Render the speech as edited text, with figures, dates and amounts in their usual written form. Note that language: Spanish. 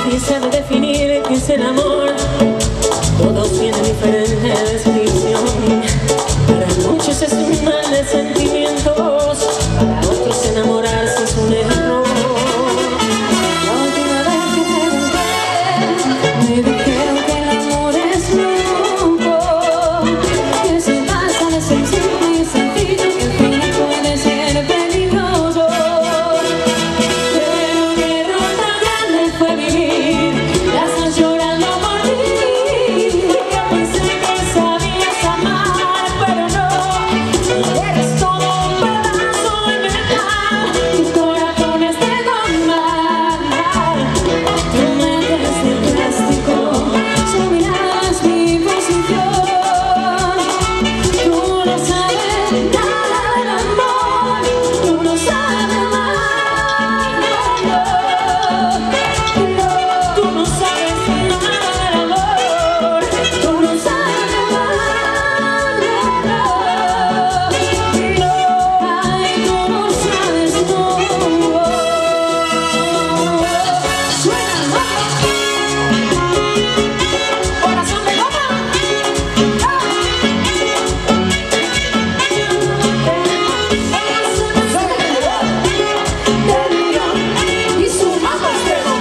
Nadie sabe definir qué es el amor. Todos tienen diferente descripción. Para muchos es un mal de sentimientos, para otros enamorarse es un error. La última vez que pregunté, me dijeron que el amor es loco, que se basa en sencillo y sencillo, que al final puede ser peligroso. Pero qué error tan grande fue vivir las noches llorando por ti. Yo pensé que sabías amar, pero no, eres todo un pedazo de metal. Tu corazón es de goma, tu mente es de plástico, su mirada es mi posición. Tú no sabes nada del amor, tú no sabes amar, no, tú no sabes nada del amor, tú no sabes amar, ay, tú no sabes, no. Suena, corazón de goma. Y su mamá extremo.